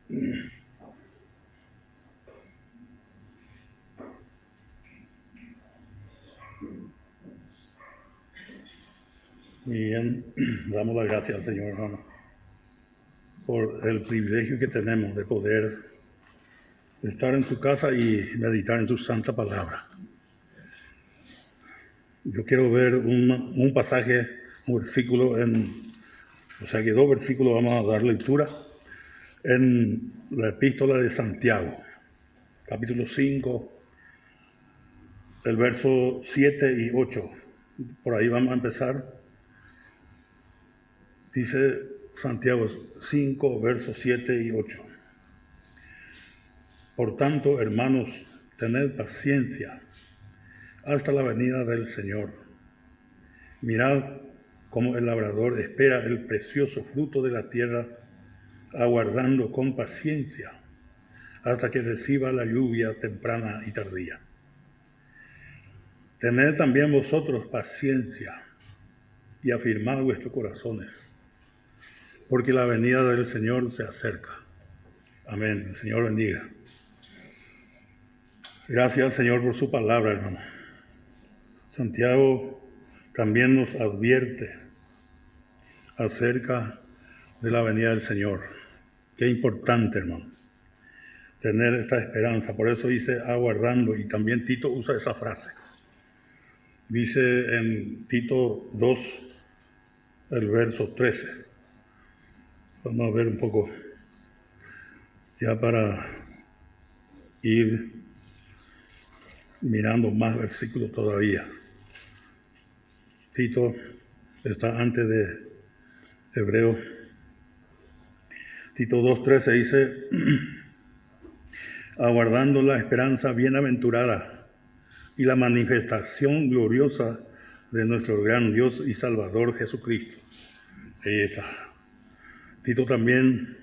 Muy bien, damos las gracias al Señor, hermano, por el privilegio que tenemos de poder estar en su casa y meditar en su santa palabra. Yo quiero ver un pasaje, un versículo, o sea que 2 versículos vamos a dar lectura en la epístola de Santiago, capítulo 5, el verso 7 y 8. Por ahí vamos a empezar. Dice Santiago 5, versos 7 y 8. Por tanto, hermanos, tened paciencia hasta la venida del Señor. Mirad cómo el labrador espera el precioso fruto de la tierra, aguardando con paciencia hasta que reciba la lluvia temprana y tardía. Tened también vosotros paciencia y afirmad vuestros corazones, porque la venida del Señor se acerca. Amén. El Señor bendiga. Gracias, Señor, por su palabra, hermano. Santiago también nos advierte acerca de la venida del Señor. Qué importante, hermano, tener esta esperanza. Por eso dice aguardando, y también Tito usa esa frase. Dice en Tito 2, el verso 13. Vamos a ver un poco, ya para ir mirando más versículos todavía. Tito está antes de Hebreo. Tito 2:13 dice, aguardando la esperanza bienaventurada y la manifestación gloriosa de nuestro gran Dios y Salvador Jesucristo. Ahí está. Tito también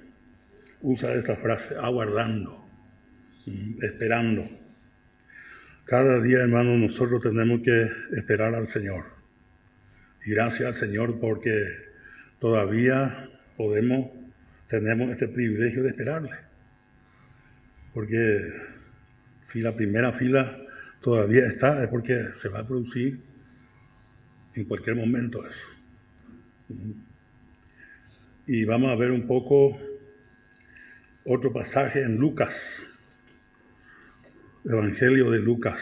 usa esta frase, aguardando, esperando. Cada día, hermanos, nosotros tenemos que esperar al Señor. Y gracias al Señor porque todavía tenemos este privilegio de esperarle. Porque si la primera fila todavía está, es porque se va a producir en cualquier momento eso. Y vamos a ver un poco otro pasaje en Lucas, Evangelio de Lucas,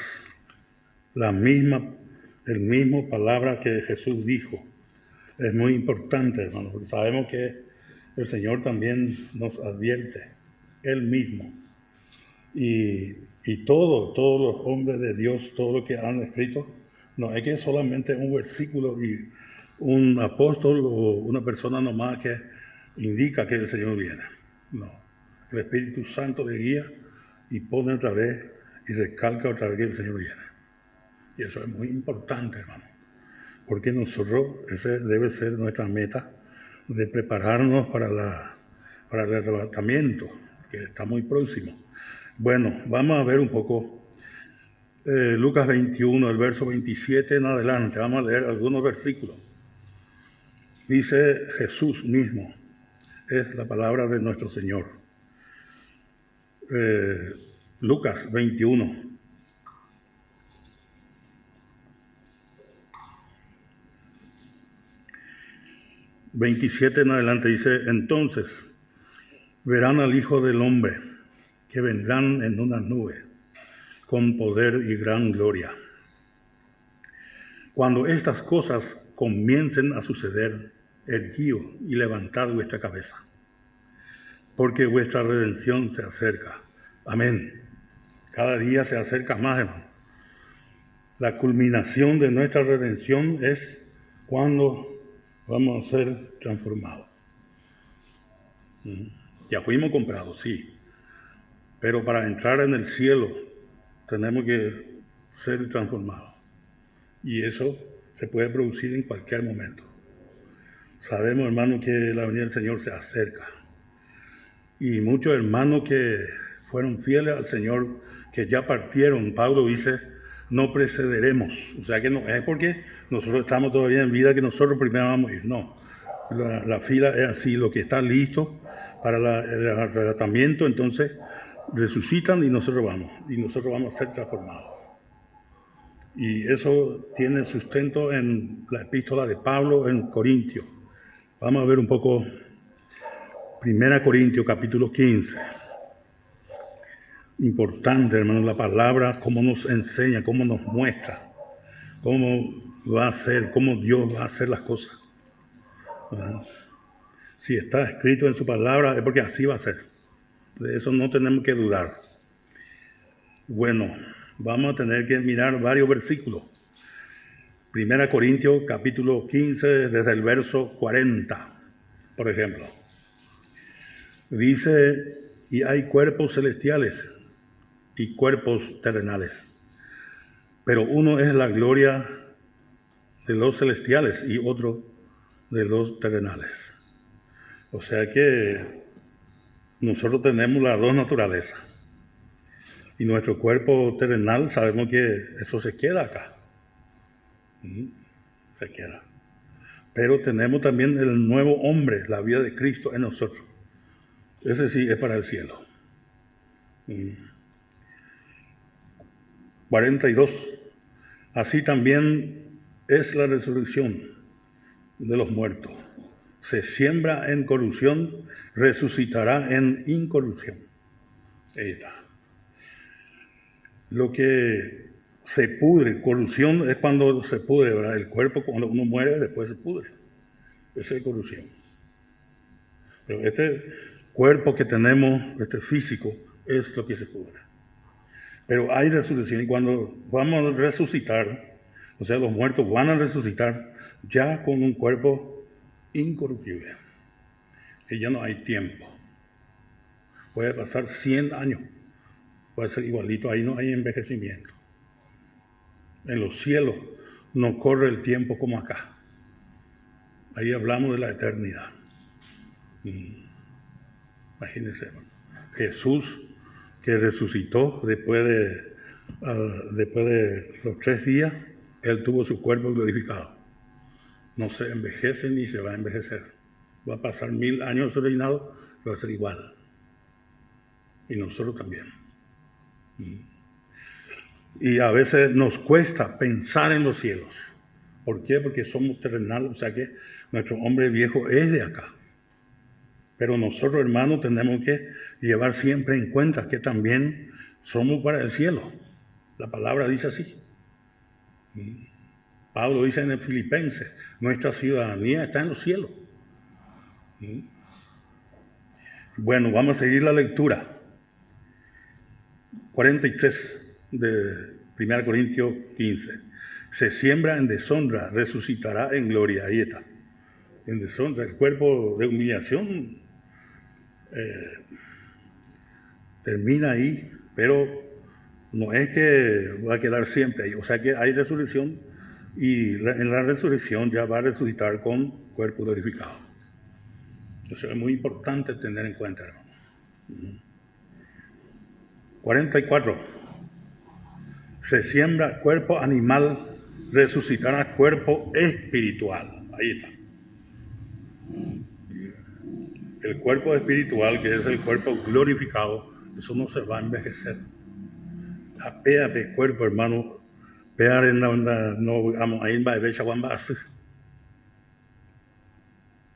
el mismo palabra que Jesús dijo. Es muy importante, hermano, porque sabemos que el Señor también nos advierte, Él mismo. Y todos los hombres de Dios, todo lo que han escrito, no es que solamente un versículo y un apóstol o una persona nomás que indica que el Señor viene. No, el Espíritu Santo le guía y pone otra vez y recalca otra vez que el Señor viene. Y eso es muy importante, hermano, porque nosotros, ese debe ser nuestra meta, de prepararnos para el arrebatamiento, que está muy próximo. Bueno, vamos a ver un poco Lucas 21, el verso 27 en adelante. Vamos a leer algunos versículos. Dice Jesús mismo, es la palabra de nuestro Señor. Lucas 21. ...27 en adelante dice, entonces verán al Hijo del Hombre, que vendrán en una nube, con poder y gran gloria. Cuando estas cosas comiencen a suceder, erguíos y levantad vuestra cabeza, porque vuestra redención se acerca. Amén. Cada día se acerca más, hermano. La culminación de nuestra redención es cuando vamos a ser transformados. Ya fuimos comprados, sí, pero para entrar en el cielo tenemos que ser transformados. Y eso se puede producir en cualquier momento. Sabemos, hermano, que la venida del Señor se acerca. Y muchos hermanos que fueron fieles al Señor, que ya partieron, Pablo dice, no precederemos. O sea que no es porque nosotros estamos todavía en vida que nosotros primero vamos a ir. No, la fila es así, lo que está listo para el arrebatamiento, entonces resucitan y nosotros vamos a ser transformados. Y eso tiene sustento en la epístola de Pablo en Corintios. Vamos a ver un poco 1 Corintios capítulo 15. Importante, hermanos, la palabra, cómo nos enseña, cómo nos muestra, cómo va a ser, cómo Dios va a hacer las cosas. Si está escrito en su palabra es porque así va a ser. De eso no tenemos que dudar. Bueno, vamos a tener que mirar varios versículos. 1 Corintios capítulo 15, desde el verso 40, por ejemplo. Dice, y hay cuerpos celestiales y cuerpos terrenales, pero uno es la gloria de los celestiales y otro de los terrenales. O sea que nosotros tenemos las dos naturalezas. Y nuestro cuerpo terrenal sabemos que eso se queda acá. Se queda. Pero tenemos también el nuevo hombre, la vida de Cristo en nosotros. Ese sí es para el cielo. 42. Así también es la resurrección de los muertos. Se siembra en corrupción, resucitará en incorrupción. Ahí está. Lo que se pudre, corrupción es cuando se pudre, ¿verdad? El cuerpo, cuando uno muere, después se pudre. Esa es corrupción. Pero este cuerpo que tenemos, este físico, es lo que se pudre. Pero hay resurrección, y cuando vamos a resucitar, o sea, los muertos van a resucitar ya con un cuerpo incorruptible. Que ya no hay tiempo. Puede pasar 100 años. Puede ser igualito, ahí no hay envejecimiento. En los cielos no corre el tiempo como acá. Ahí hablamos de la eternidad. Imagínense, Jesús que resucitó después de los 3 días, Él tuvo su cuerpo glorificado. No se envejece ni se va a envejecer. Va a pasar 1000 años su reinado, va a ser igual. Y nosotros también. Y a veces nos cuesta pensar en los cielos. ¿Por qué? Porque somos terrenales, o sea que nuestro hombre viejo es de acá. Pero nosotros, hermanos, tenemos que llevar siempre en cuenta que también somos para el cielo. La palabra dice así. Pablo dice en el Filipenses, nuestra ciudadanía está en los cielos. Bueno, vamos a seguir la lectura. 43 de 1 Corintios 15. Se siembra en deshonra, resucitará en gloria. Ahí está. En deshonra, el cuerpo de humillación termina ahí, pero no es que va a quedar siempre ahí. O sea que hay resurrección y en la resurrección ya va a resucitar con cuerpo glorificado. Eso es muy importante tener en cuenta, hermano. 44. Se siembra cuerpo animal, resucitará cuerpo espiritual. Ahí está. El cuerpo espiritual, que es el cuerpo glorificado, eso no se va a envejecer. Apea de cuerpo, hermano, pear en la no vamos a ir a ver Juan Bas.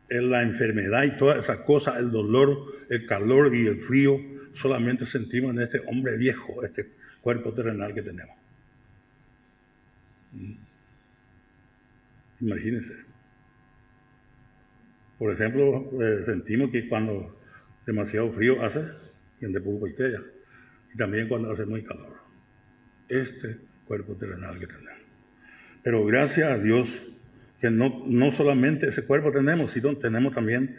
En la enfermedad y todas esas cosas, el dolor, el calor y el frío, solamente sentimos en este hombre viejo, este cuerpo terrenal que tenemos. Imagínense. Por ejemplo, sentimos que cuando demasiado frío hace, y también cuando hace muy calor. Este cuerpo terrenal que tenemos. Pero gracias a Dios que no solamente ese cuerpo tenemos, sino tenemos también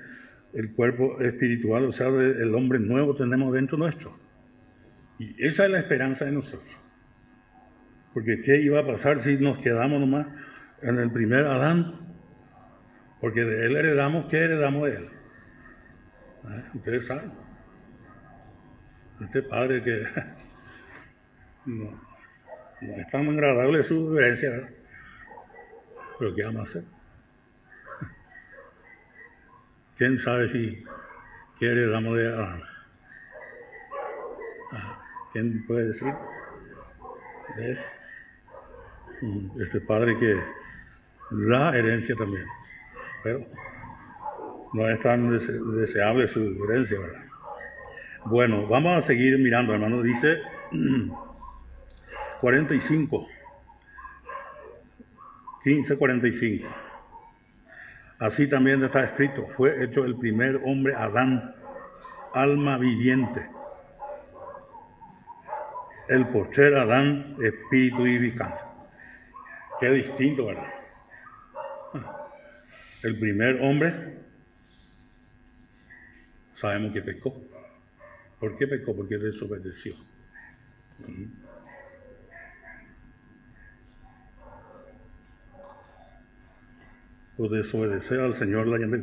el cuerpo espiritual, o sea, el hombre nuevo tenemos dentro nuestro. Y esa es la esperanza de nosotros. Porque ¿qué iba a pasar si nos quedamos nomás en el primer Adán? Porque de él heredamos, ¿qué heredamos de él? Ustedes saben. Este padre que no es tan agradable su herencia, ¿verdad? Pero ¿qué vamos a hacer? ¿Quién sabe si ¿Qué heredamos de Adán? ¿Quién puede decir? ¿Ves? Este padre que da herencia también, pero no es tan deseable su herencia, ¿verdad? Bueno, vamos a seguir mirando, hermano. Dice 45, 15:45. Así también está escrito, fue hecho el primer hombre Adán, alma viviente. El postrer Adán, espíritu vivificante. Qué distinto, ¿verdad? El primer hombre, sabemos que pecó. ¿Por qué pecó? Porque desobedeció. Por desobedecer al Señor la llama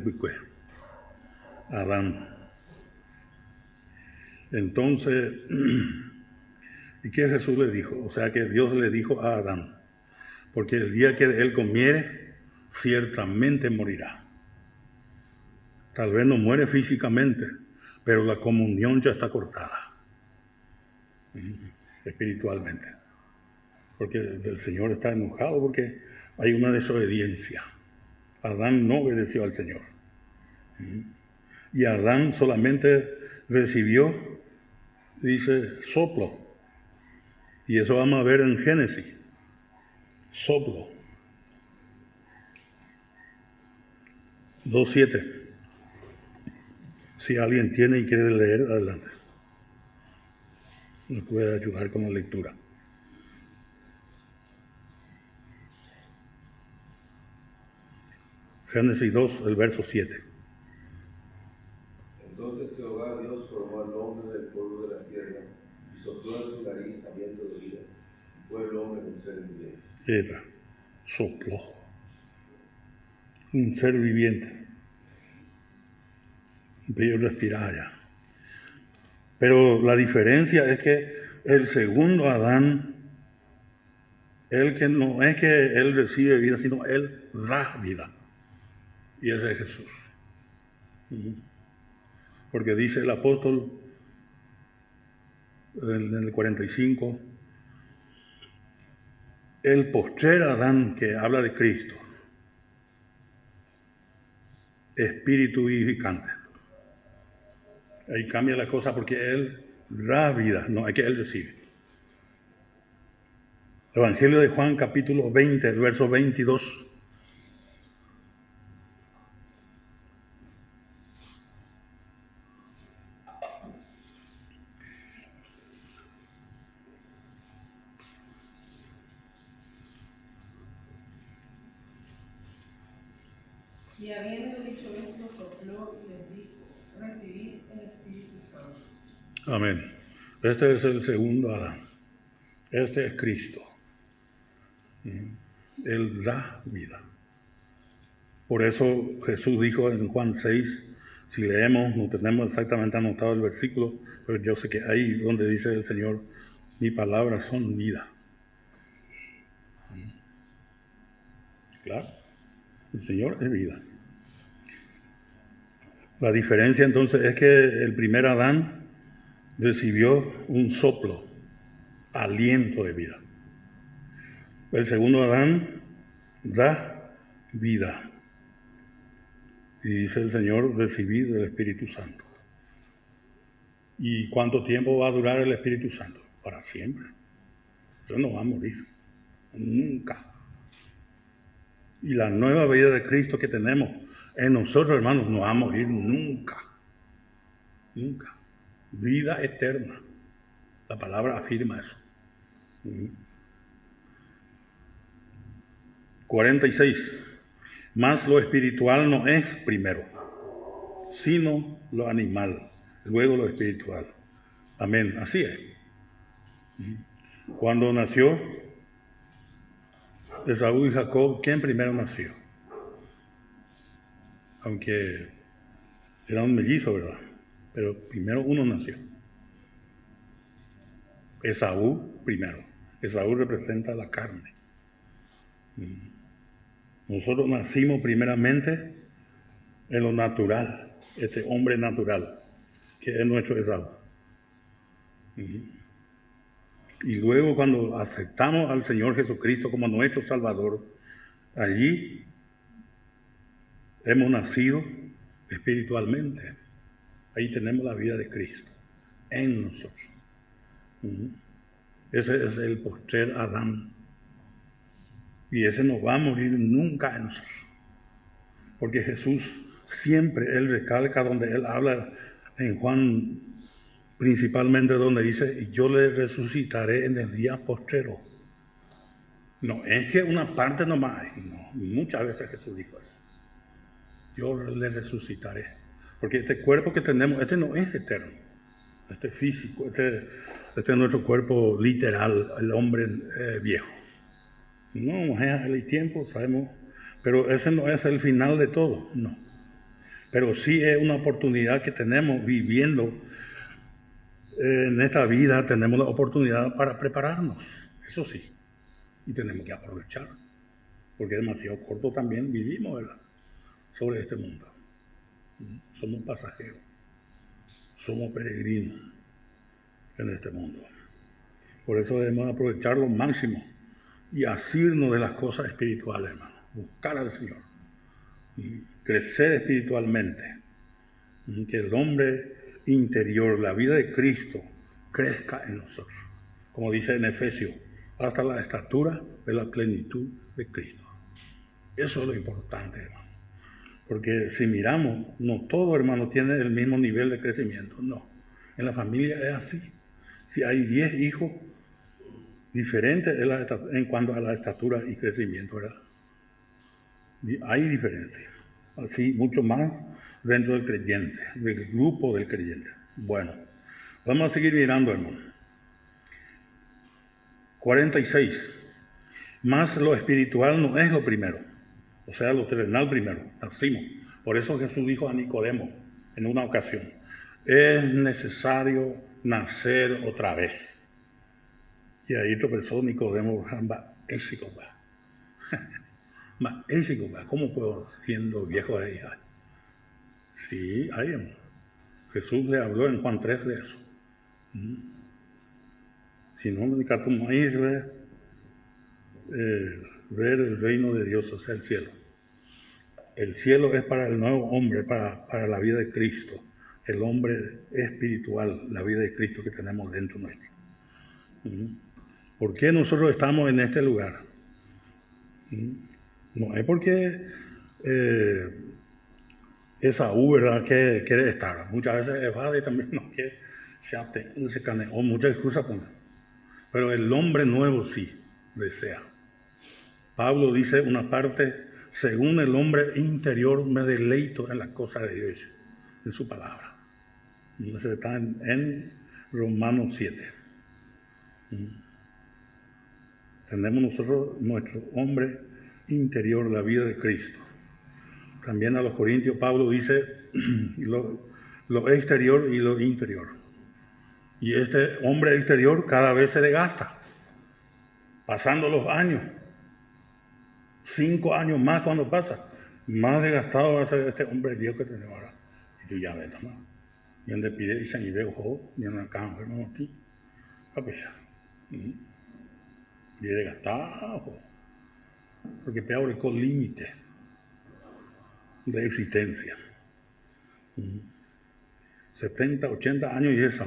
Adán. Entonces, ¿y qué Jesús le dijo? O sea que Dios le dijo a Adán, porque el día que él comiere, ciertamente morirá. Tal vez no muere físicamente, pero la comunión ya está cortada espiritualmente. Porque el Señor está enojado porque hay una desobediencia. Adán no obedeció al Señor. Y Adán solamente recibió, dice, soplo. Y eso vamos a ver en Génesis. Soplo. 2:7. Si alguien tiene y quiere leer, adelante. Nos puede ayudar con la lectura. Génesis 2, el verso 7. Entonces Jehová Dios formó al hombre del polvo de la tierra y sopló en su nariz aliento de vida, y fue el hombre un ser viviente. Era, sopló. Un ser viviente. Bello respirar ya. Pero la diferencia es que el segundo Adán, él que no es que él recibe vida, sino él da vida. Y ese es Jesús. Porque dice el apóstol en el 45, el postrer Adán que habla de Cristo, espíritu vivificante. Ahí cambia la cosa porque él da vida, no es que él recibe. Evangelio de Juan, capítulo 20, verso 22. Y habiendo dicho esto, sopló y les dijo, recibid el Espíritu Santo. Amén. Este es el segundo Adán. Este es Cristo. Él da vida. Por eso Jesús dijo en Juan 6, si leemos, no tenemos exactamente anotado el versículo, pero yo sé que ahí donde dice el Señor, mis palabras son vida. Claro, el Señor es vida. La diferencia entonces es que el primer Adán recibió un soplo, aliento de vida. El segundo Adán da vida. Y dice el Señor, recibid el Espíritu Santo. ¿Y cuánto tiempo va a durar el Espíritu Santo? Para siempre. Eso no va a morir. Nunca. Y la nueva vida de Cristo que tenemos en nosotros, hermanos, no va a morir nunca. Nunca. Vida eterna. La palabra afirma eso. 46. Mas lo espiritual no es primero, sino lo animal, luego lo espiritual. Amén, así es. Cuando nació Esaú y Jacob, ¿quién primero nació? Aunque era un mellizo, ¿verdad? Pero primero uno nació. Esaú primero. Esaú representa la carne. Nosotros nacimos primeramente en lo natural, este hombre natural. que es nuestro Esaú. Y luego cuando aceptamos al Señor Jesucristo como nuestro Salvador, allí hemos nacido espiritualmente. Ahí tenemos la vida de Cristo en nosotros. Ese es el postrer Adán. Y ese no va a morir nunca en nosotros. Porque Jesús siempre, Él recalca donde Él habla en Juan, principalmente donde dice, y yo le resucitaré en el día postrero. No, es que una parte nomás hay, no, muchas veces Jesús dijo eso. Yo le resucitaré. Porque este cuerpo que tenemos, este no es eterno. Este físico, este es nuestro cuerpo literal, el hombre viejo. No, el tiempo, sabemos, pero ese no es el final de todo, no. Pero sí es una oportunidad que tenemos viviendo en esta vida, tenemos la oportunidad para prepararnos, eso sí, y tenemos que aprovechar, porque demasiado corto también vivimos, ¿verdad?, sobre este mundo. Somos pasajeros, somos peregrinos en este mundo. Por eso debemos aprovechar lo máximo y asirnos de las cosas espirituales, hermano. Buscar al Señor. Crecer espiritualmente. Que el hombre interior, la vida de Cristo, crezca en nosotros. Como dice en Efesios, hasta la estatura de la plenitud de Cristo. Eso es lo importante, hermano. Porque si miramos, no todo, hermano, tiene el mismo nivel de crecimiento. No. En la familia es así. Si hay 10 hijos, diferentes en cuanto a la estatura y crecimiento, ¿verdad? Hay diferencia. Así, mucho más dentro del creyente, del grupo del creyente. Bueno, vamos a seguir mirando, hermano. 46. Más lo espiritual no es lo primero, o sea, lo terrenal primero, nacimos. Por eso Jesús dijo a Nicodemo en una ocasión, es necesario nacer otra vez. Y ahí tropezó Nicodemo, ¿cómo puedo siendo viejo de hija? Sí, ahí Jesús le habló en Juan 3 de eso. Si no me catumáis, ver el reino de Dios, o sea, el cielo. El cielo es para el nuevo hombre, para la vida de Cristo. El hombre espiritual, la vida de Cristo que tenemos dentro nuestro. ¿Por qué nosotros estamos en este lugar? No es porque Esaú, ¿verdad?, que quiere estar. Muchas veces evade también, no quiere, se caneó, muchas excusas ponen. Pero el hombre nuevo sí desea. Pablo dice una parte, según el hombre interior me deleito en las cosas de Dios, en su palabra. Entonces está en Romanos 7. Tenemos nosotros nuestro hombre interior, la vida de Cristo. También a los Corintios Pablo dice lo exterior y lo interior. Y este hombre exterior cada vez se desgasta, pasando los años. 5 años más cuando pasa, más desgastado va a ser este hombre Dios que tenemos ahora. Y tú ya ves, ¿no? Y donde pide y se ni veo, ni en la cama, no aquí. A pesar. Y desgastado. Porque peor es con límite de existencia. 70, 80 años y eso.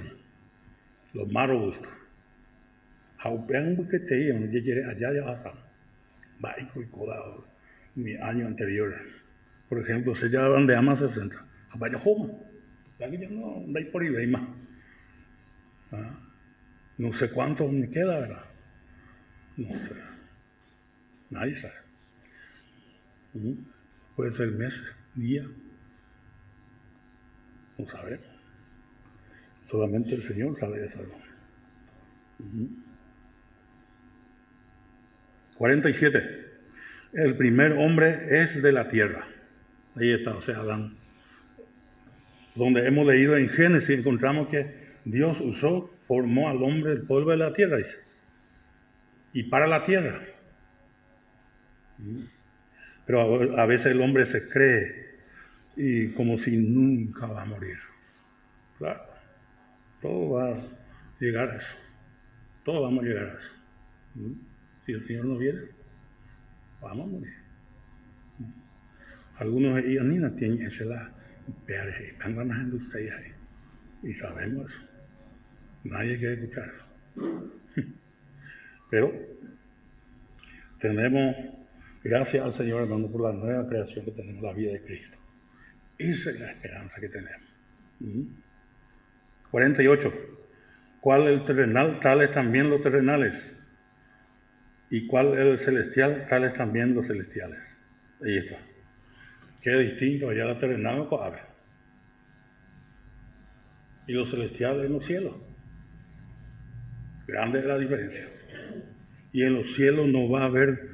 Los más robustos. Jaupean un buquete y donde llegué allá ya vas a. Baico y codado. Mi año anterior. Por ejemplo, se llevan de ama 60. Vaya joma. Ya que yo no andai por ahí más. No sé cuánto me queda, ¿verdad? No sé. Nadie sabe. Puede ser meses, día. No sabe. Solamente el Señor sabe eso. 47. El primer hombre es de la tierra. Ahí está, o sea, Adán. Donde hemos leído en Génesis, encontramos que Dios formó al hombre del polvo de la tierra, dice. Y para la tierra. Pero a veces el hombre se cree y como si nunca va a morir. Claro, todo va a llegar a eso. Todos vamos a llegar a eso. Si el Señor no viene, vamos a morir. Algunos de ellos ni no tienen esa edad, pero están ganando ustedes ahí. Y sabemos eso. Nadie quiere escuchar eso. Pero tenemos, gracias al Señor, hermano, por la nueva creación que tenemos, la vida de Cristo. Esa es la esperanza que tenemos. 48. ¿Cuál es el terrenal? Tales también los terrenales. ¿Y cuál es el celestial? Tales también los celestiales. Ahí está. Qué distinto, allá la terrenal no cabe. Y los celestiales en los cielos. Grande es la diferencia. Y en los cielos no va a haber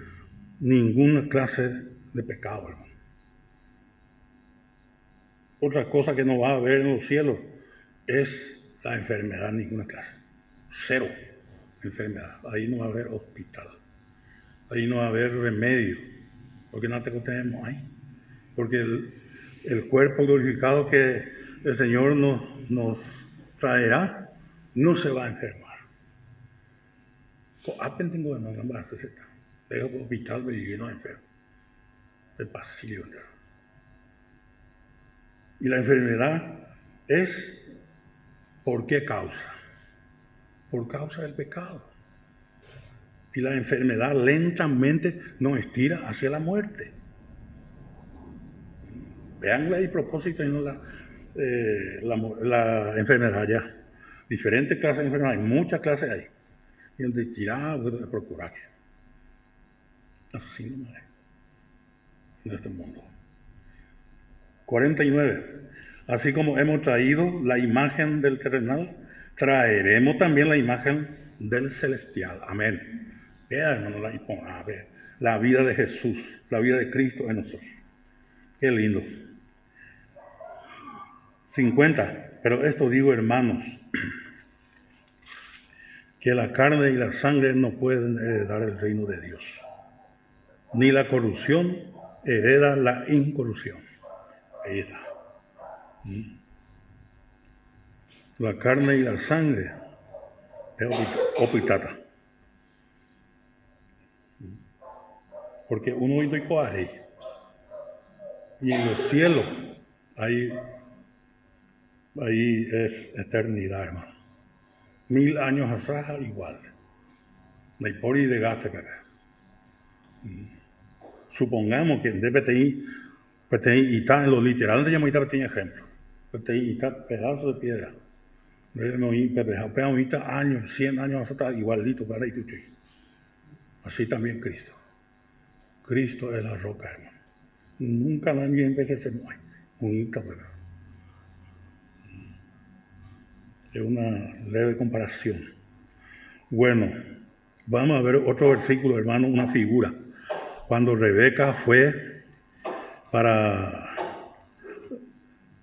ninguna clase de pecado, hermano. Otra cosa que no va a haber en los cielos es la enfermedad, ninguna clase. Cero enfermedad. Ahí no va a haber hospital. Ahí no va a haber remedio. Porque no te tenemos ahí. Porque el cuerpo glorificado que el Señor nos traerá no se va a enfermar. Tengo de no más cerca. Dejo el hospital lleno de enfermos. El pasillo entero. Y la enfermedad es ¿por qué causa? Por causa del pecado. Y la enfermedad lentamente nos estira hacia la muerte. Vean el propósito y no la enfermedad ya. Diferentes clases de enfermedad, hay muchas clases ahí. Y el de tirar, de procurar. Así no es en este mundo. 49. Así como hemos traído la imagen del terrenal, traeremos también la imagen del celestial. Amén. Vea, hermano, la vida de Jesús, la vida de Cristo en nosotros. Qué lindo. 50. Pero esto digo, hermanos, que la carne y la sangre no pueden heredar el reino de Dios. Ni la corrupción hereda la incorrupción. Ahí está. La carne y la sangre es opitata. Porque uno hoy coare. Y en los cielos, ahí es eternidad, hermano. 1000 años atrás igual. No hay por y de gaste, supongamos que en DPTI, y está en lo literal de llamar tiene ejemplo. PTI está pedazo de piedra. No hay años, 100 años atrás, igualito para ahí. Así también Cristo. Cristo es la roca, hermano. Nunca nadie envejece más. Nunca, ¿verdad? Es una leve comparación. Bueno, vamos a ver otro versículo, hermano, una figura. Cuando Rebeca fue para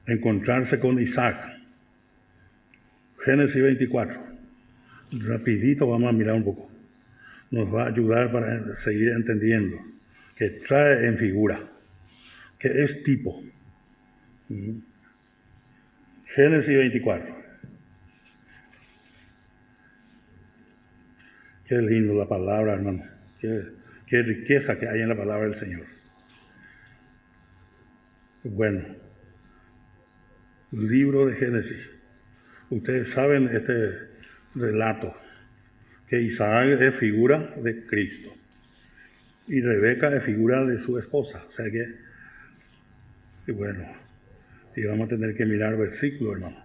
encontrarse con Isaac. Génesis 24. Rapidito vamos a mirar un poco. Nos va a ayudar para seguir entendiendo. Que trae en figura. Que es tipo. Génesis 24. Qué lindo la palabra, hermano. Qué riqueza que hay en la palabra del Señor. Bueno, libro de Génesis. Ustedes saben este relato, que Isaac es figura de Cristo y Rebeca es figura de su esposa. O sea que bueno, y vamos a tener que mirar versículos, hermano.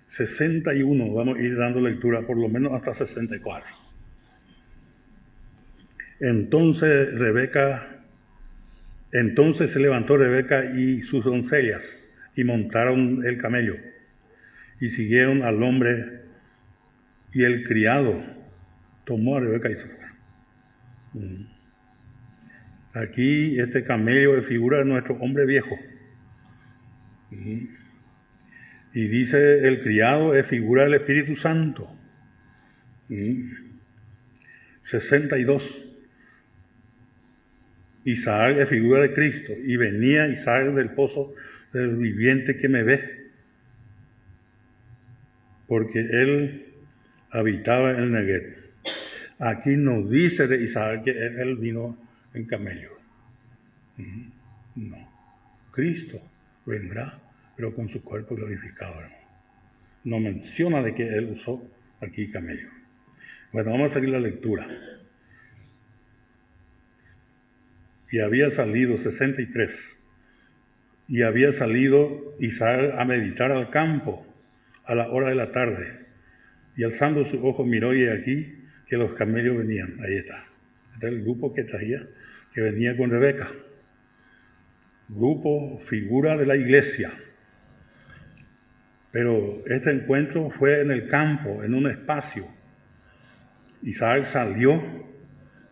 61, vamos a ir dando lectura por lo menos hasta 64. Entonces se levantó Rebeca y sus doncellas y montaron el camello y siguieron al hombre, y el criado tomó a Rebeca y se fue. Aquí este camello es figura de nuestro hombre viejo. Y dice el criado es figura del Espíritu Santo. 62. Isaac es figura de Cristo, y venía Isaac del pozo del viviente que me ve. Porque él habitaba en el Negev. Aquí nos dice de Isaac que él vino en camello. No. Cristo vendrá, pero con su cuerpo glorificado, hermano. No menciona de que él usó aquí camello. Bueno, vamos a seguir la lectura. Y había salido 63. Y había salido Isaac a meditar al campo a la hora de la tarde. Y alzando su ojo miró y aquí que los camellos venían. Ahí está. Este es el grupo que traía, que venía con Rebeca. Grupo, figura de la iglesia. Pero este encuentro fue en el campo, en un espacio. Isaac salió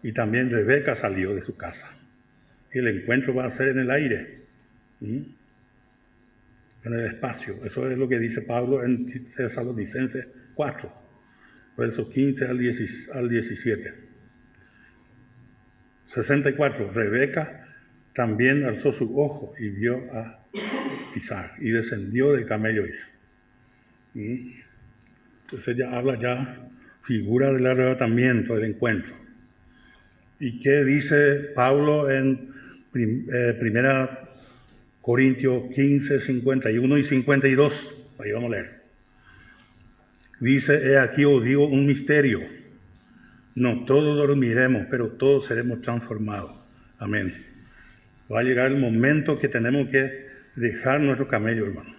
y también Rebeca salió de su casa. Y el encuentro va a ser en el aire, en el espacio. Eso es lo que dice Pablo en Tesalonicenses 4, versos 15 al 17. 64. Rebeca también alzó su ojo y vio a Isaac y descendió del camello. Entonces ella habla ya figura del arrebatamiento, del encuentro. ¿Y qué dice Pablo en 1 Corintios 15, 51 y 52? Ahí vamos a leer. Dice, he aquí os digo un misterio. No todos dormiremos, pero todos seremos transformados. Amén. Va a llegar el momento que tenemos que dejar nuestro camello, hermano.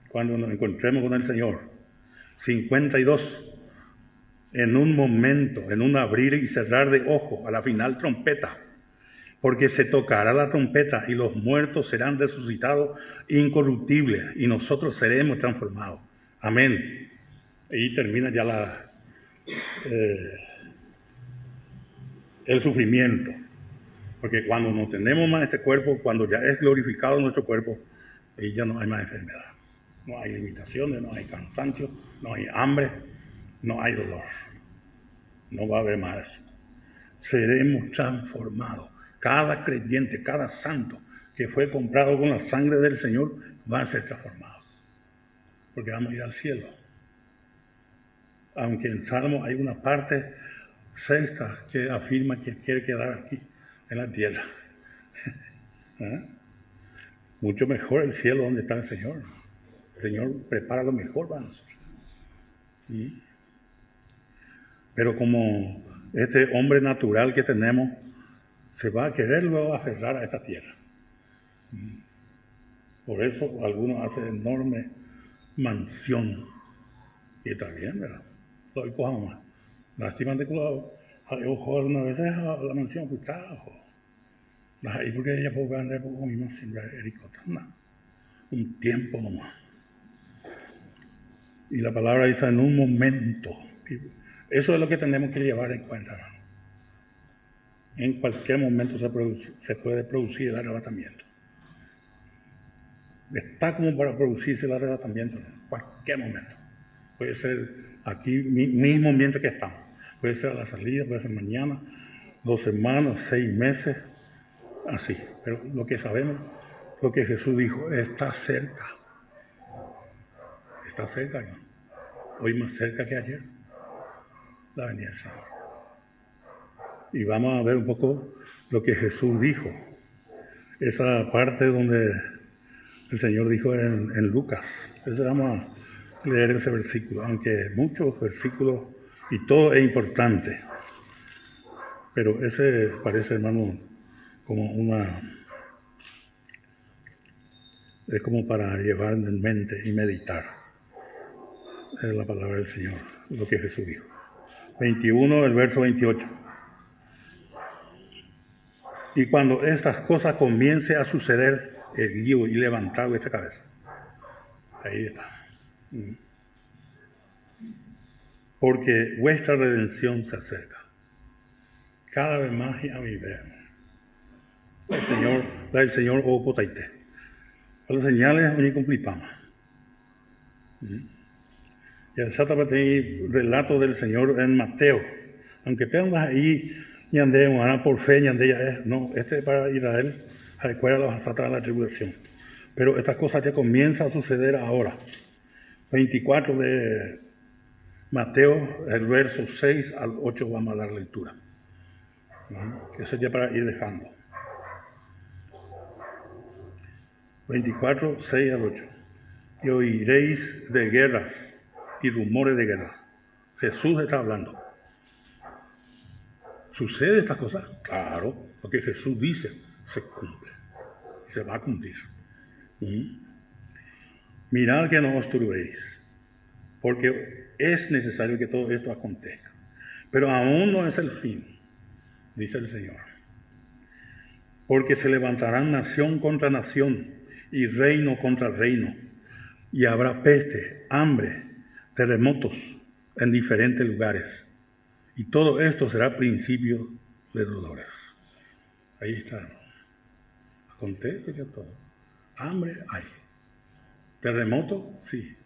Cuando nos encontremos con el Señor. 52. En un momento, en un abrir y cerrar de ojos, a la final trompeta. Porque se tocará la trompeta y los muertos serán resucitados incorruptibles y nosotros seremos transformados. Amén. Ahí termina ya el sufrimiento. Porque cuando no tenemos más este cuerpo, cuando ya es glorificado nuestro cuerpo, ahí ya no hay más enfermedad. No hay limitaciones, no hay cansancio, no hay hambre, no hay dolor. No va a haber más eso. Seremos transformados. Cada creyente, cada santo que fue comprado con la sangre del Señor va a ser transformado. Porque vamos a ir al cielo. Aunque en Salmo hay una parte sexta que afirma que quiere quedar aquí en la tierra. Mucho mejor el cielo donde está el Señor. El Señor prepara lo mejor para nosotros. Pero como este hombre natural que tenemos se va a querer luego aferrar a esta tierra. Por eso algunos hacen enorme mansión. Y está bien, ¿verdad? Lo cojamos. Lástima de que ojo alguna vez a la mansión pues trabajo. Ahí porque ella puede andar por mi más sin ericota. No. Un tiempo nomás. Y la palabra dice en un momento. Eso es lo que tenemos que llevar en cuenta, hermano. En cualquier momento se puede producir el arrebatamiento. Está como para producirse el arrebatamiento en cualquier momento. Puede ser aquí mismo mientras que estamos. Puede ser a la salida, puede ser mañana, 2 semanas, 6 meses, así. Pero lo que sabemos, lo que Jesús dijo, está cerca. Está cerca, ¿no? Hoy más cerca que ayer, la venida del Señor. Y vamos a ver un poco lo que Jesús dijo. Esa parte donde el Señor dijo en Lucas. Entonces vamos a leer ese versículo, aunque muchos versículos y todo es importante. Pero ese parece, hermano, como es como para llevar en mente y meditar la palabra del Señor, lo que Jesús dijo. 21, el verso 28. Y cuando estas cosas comience a suceder, erguido y levantad vuestra cabeza. Ahí está. Porque vuestra redención se acerca. Cada vez más y a mi ver. El Señor o potaite. Las señales ni cumplipamos. Y el Satapatí relato del Señor en Mateo. Aunque tengas ahí, ñandemos, por fe, ñandella es. No, este es para Israel Recuerda, los vas a traer a la tribulación. Pero estas cosas ya comienzan a suceder ahora. 24 de Mateo, el verso 6 al 8, vamos a dar lectura. Eso ya para ir dejando. 24, 6 al 8. Y oiréis de guerras y rumores de guerras. Jesús está hablando. ¿Sucede estas cosas? Claro, lo que Jesús dice se cumple. Se va a cumplir. Mirad que no os turbéis, porque es necesario que todo esto acontezca. Pero aún no es el fin, dice el Señor. Porque se levantarán nación contra nación y reino contra reino. Y habrá peste, hambre, terremotos en diferentes lugares. Y todo esto será principio de dolores. Ahí está. Acontece ya todo. Hambre hay. Terremoto, sí.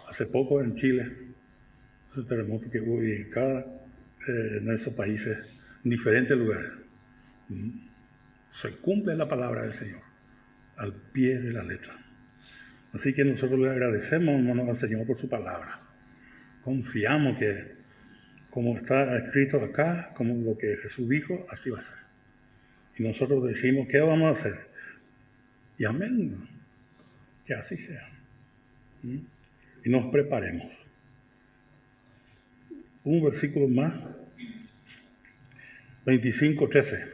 Hace poco en Chile, ese terremoto que hubo en esos países, en diferentes lugares. Se cumple la palabra del Señor, al pie de la letra. Así que nosotros le agradecemos, hermanos, al Señor por su palabra. Confiamos que, como está escrito acá, como lo que Jesús dijo, así va a ser. Y nosotros decimos, ¿qué vamos a hacer? Y amén, que así sea. Y nos preparemos. Un versículo más, 25:13.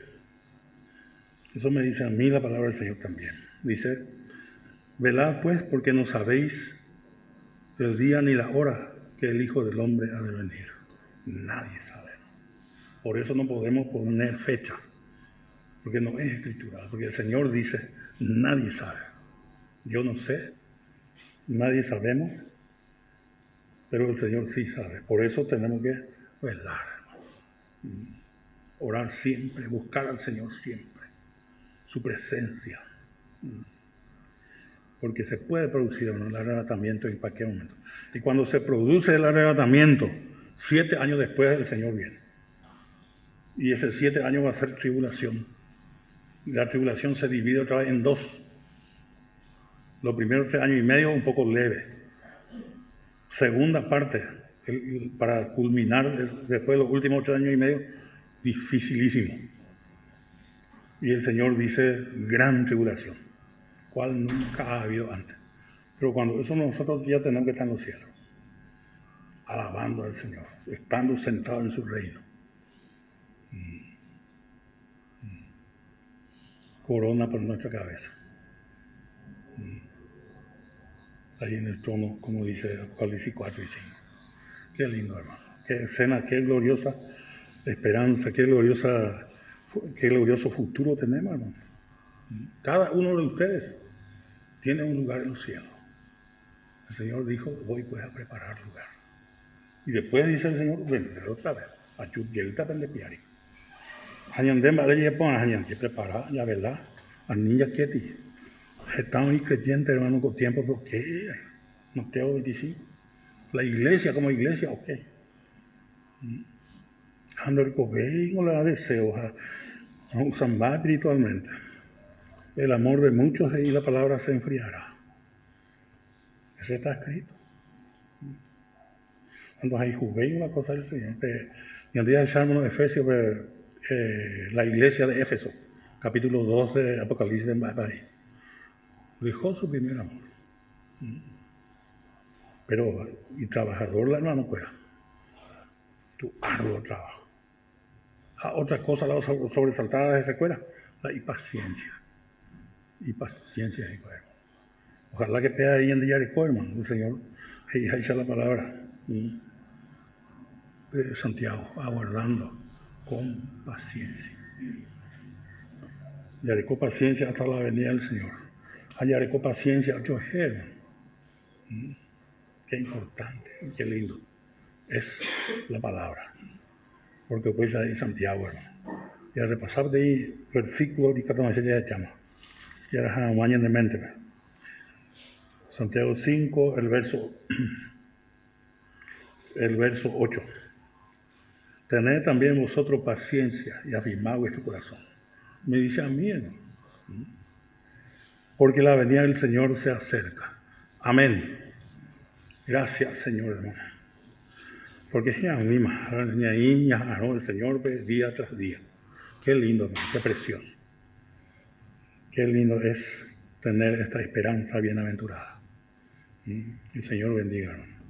Eso me dice a mí la palabra del Señor también. Dice, velad pues, porque no sabéis el día ni la hora que el Hijo del Hombre ha de venir. Nadie sabe. Por eso no podemos poner fecha, porque no es escritural, porque el Señor dice, nadie sabe. Yo no sé, nadie sabemos, pero el Señor sí sabe. Por eso tenemos que velar, orar siempre, buscar al Señor siempre, su presencia. Porque se puede producir el arrebatamiento en cualquier momento. Y cuando se produce el arrebatamiento, 7 años después el Señor viene. Y ese 7 años va a ser tribulación. La tribulación se divide otra vez en 2. Los primeros 3 años y medio un poco leve. Segunda parte, para culminar después de los últimos 3 años y medio, dificilísimo. Y el Señor dice, gran tribulación, cual nunca ha habido antes. Pero cuando eso nosotros ya tenemos que estar en los cielos, alabando al Señor, estando sentados en su reino. Corona por nuestra cabeza. Ahí en el trono, como dice Apocalipsis 4 y 5. Qué lindo, hermano. Qué escena, qué gloriosa esperanza, qué glorioso futuro tenemos, hermano. Cada uno de ustedes tiene un lugar en los cielos. El Señor dijo, voy pues a preparar lugar. Y después dice el Señor, vendré otra vez. Ayúdate a pendepiari. Hañandema de ella pon hañan que preparar, ya verdad. A niña que ti. Estamos creyentes, hermano, con tiempo, ¿por qué? Mateo 25. La iglesia como iglesia, ok. Ando el no le da deseos a usar más espiritualmente. El amor de muchos y la palabra se enfriará. Eso está escrito. Cuando hay jugué una cosa del Señor, y el día de Salmo de Efesios, la iglesia de Éfeso, capítulo 2 de Apocalipsis de Mbappé, dejó su primer amor. Pero, y trabajador la hermano fuera, tu arduo trabajo. A otra cosa, la sobresaltada de esa escuela, la impaciencia. Y paciencia, hermano. Ojalá que esté ahí en Jericó, hermano, el Señor, ahí está la palabra de Santiago, aguardando con paciencia. Jericó paciencia hasta la venida del Señor. Jericó paciencia a Joher. Qué importante, qué lindo es la palabra. Porque pues ahí Santiago, hermano. Y al repasar de ahí versículo y cada vez ya llama. Y ahora un año de mente. Santiago 5, el verso 8. Tened también vosotros paciencia y afirmad vuestro corazón. Me dice a mí, hermano. Porque la venida del Señor se acerca. Amén. Gracias, Señor, hermano. Porque es el Señor ve día tras día. Qué lindo, hermano, qué precioso. Qué lindo es tener esta esperanza bienaventurada. El Señor bendiga, hermano.